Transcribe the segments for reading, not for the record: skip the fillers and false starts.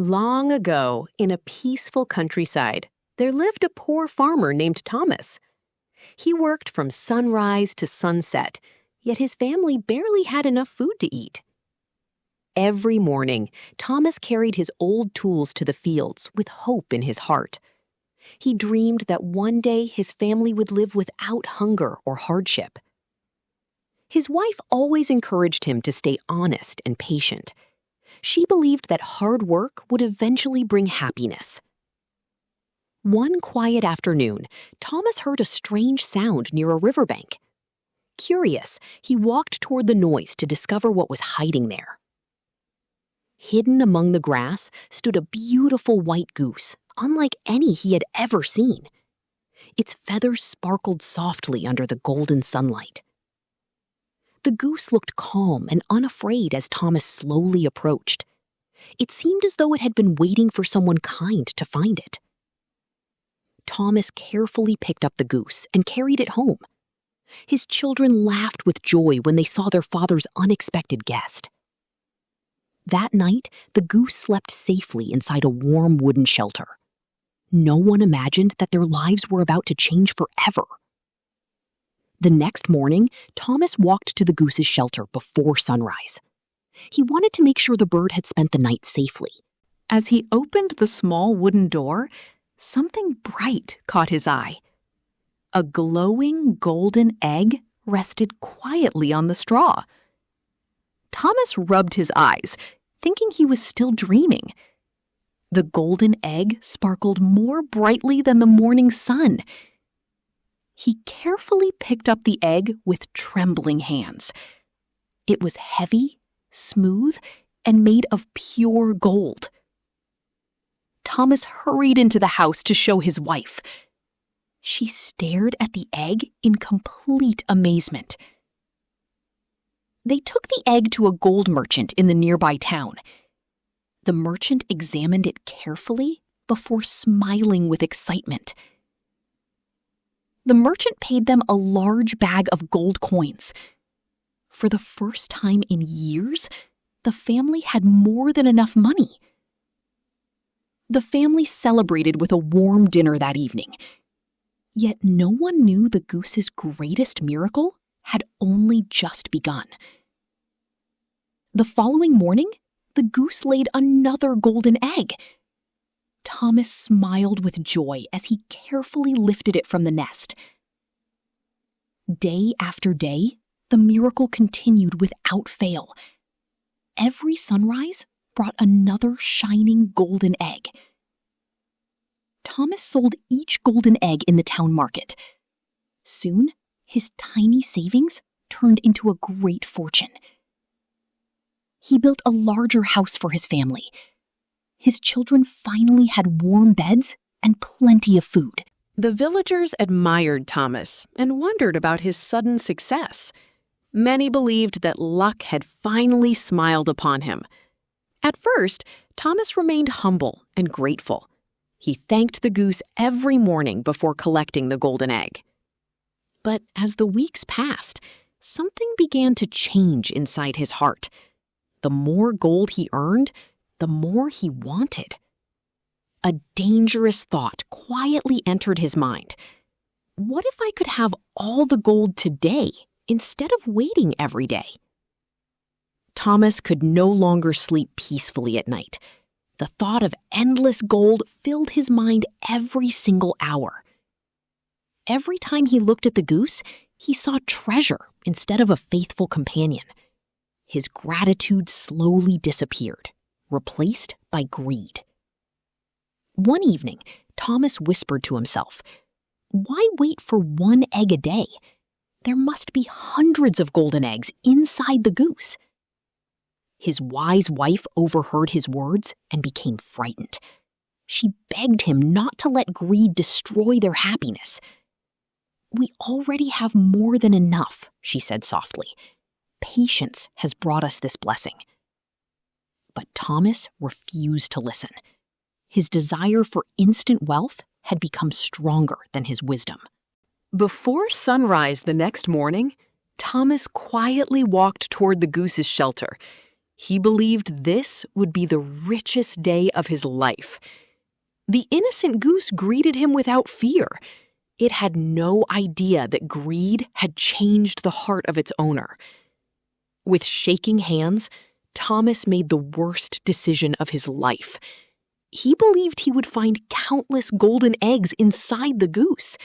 Long ago, in a peaceful countryside, there lived a poor farmer named Thomas. He worked from sunrise to sunset, yet his family barely had enough food to eat. Every morning, Thomas carried his old tools to the fields with hope in his heart. He dreamed that one day his family would live without hunger or hardship. His wife always encouraged him to stay honest and patient. She believed that hard work would eventually bring happiness. One quiet afternoon, Thomas heard a strange sound near a riverbank. Curious, he walked toward the noise to discover what was hiding there. Hidden among the grass stood a beautiful white goose, unlike any he had ever seen. Its feathers sparkled softly under the golden sunlight. The goose looked calm and unafraid as Thomas slowly approached. It seemed as though it had been waiting for someone kind to find it. Thomas carefully picked up the goose and carried it home. His children laughed with joy when they saw their father's unexpected guest. That night, the goose slept safely inside a warm wooden shelter. No one imagined that their lives were about to change forever. The next morning, Thomas walked to the goose's shelter before sunrise. He wanted to make sure the bird had spent the night safely. As he opened the small wooden door, something bright caught his eye. A glowing golden egg rested quietly on the straw. Thomas rubbed his eyes, thinking he was still dreaming. The golden egg sparkled more brightly than the morning sun. He carefully picked up the egg with trembling hands. It was heavy, smooth, and made of pure gold. Thomas hurried into the house to show his wife. She stared at the egg in complete amazement. They took the egg to a gold merchant in the nearby town. The merchant examined it carefully before smiling with excitement. The merchant paid them a large bag of gold coins. For the first time in years, the family had more than enough money. The family celebrated with a warm dinner that evening. Yet no one knew the goose's greatest miracle had only just begun. The following morning, the goose laid another golden egg. Thomas smiled with joy as he carefully lifted it from the nest. Day after day, the miracle continued without fail. Every sunrise brought another shining golden egg. Thomas sold each golden egg in the town market. Soon, his tiny savings turned into a great fortune. He built a larger house for his family. His children finally had warm beds and plenty of food. The villagers admired Thomas and wondered about his sudden success. Many believed that luck had finally smiled upon him. At first, Thomas remained humble and grateful. He thanked the goose every morning before collecting the golden egg. But as the weeks passed, something began to change inside his heart. The more gold he earned, the more he wanted. A dangerous thought quietly entered his mind. What if I could have all the gold today instead of waiting every day? Thomas could no longer sleep peacefully at night. The thought of endless gold filled his mind every single hour. Every time he looked at the goose, he saw treasure instead of a faithful companion. His gratitude slowly disappeared, replaced by greed. One evening, Thomas whispered to himself, "Why wait for one egg a day? There must be hundreds of golden eggs inside the goose." His wise wife overheard his words and became frightened. She begged him not to let greed destroy their happiness. "We already have more than enough," she said softly. "Patience has brought us this blessing." But Thomas refused to listen. His desire for instant wealth had become stronger than his wisdom. Before sunrise the next morning, Thomas quietly walked toward the goose's shelter. He believed this would be the richest day of his life. The innocent goose greeted him without fear. It had no idea that greed had changed the heart of its owner. With shaking hands, Thomas made the worst decision of his life. He believed he would find countless golden eggs inside the goose.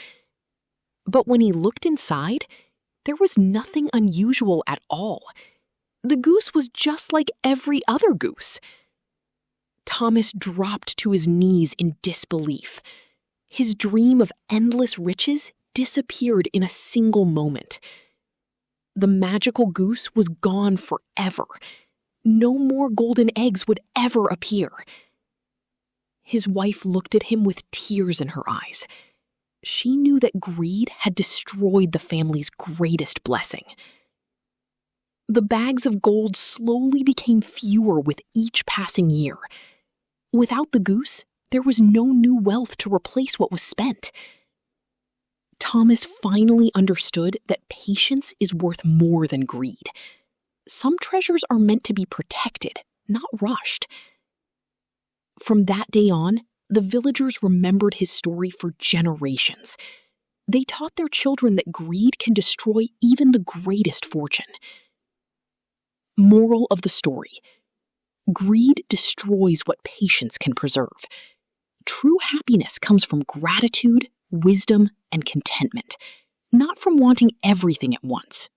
But when he looked inside, there was nothing unusual at all. The goose was just like every other goose. Thomas dropped to his knees in disbelief. His dream of endless riches disappeared in a single moment. The magical goose was gone forever. No more golden eggs would ever appear. His wife looked at him with tears in her eyes. She knew that greed had destroyed the family's greatest blessing. The bags of gold slowly became fewer with each passing year. Without the goose, there was no new wealth to replace what was spent. Thomas finally understood that patience is worth more than greed. Some treasures are meant to be protected, not rushed. From that day on, the villagers remembered his story for generations. They taught their children that greed can destroy even the greatest fortune. Moral of the story: greed destroys what patience can preserve. True happiness comes from gratitude, wisdom, and contentment, not from wanting everything at once.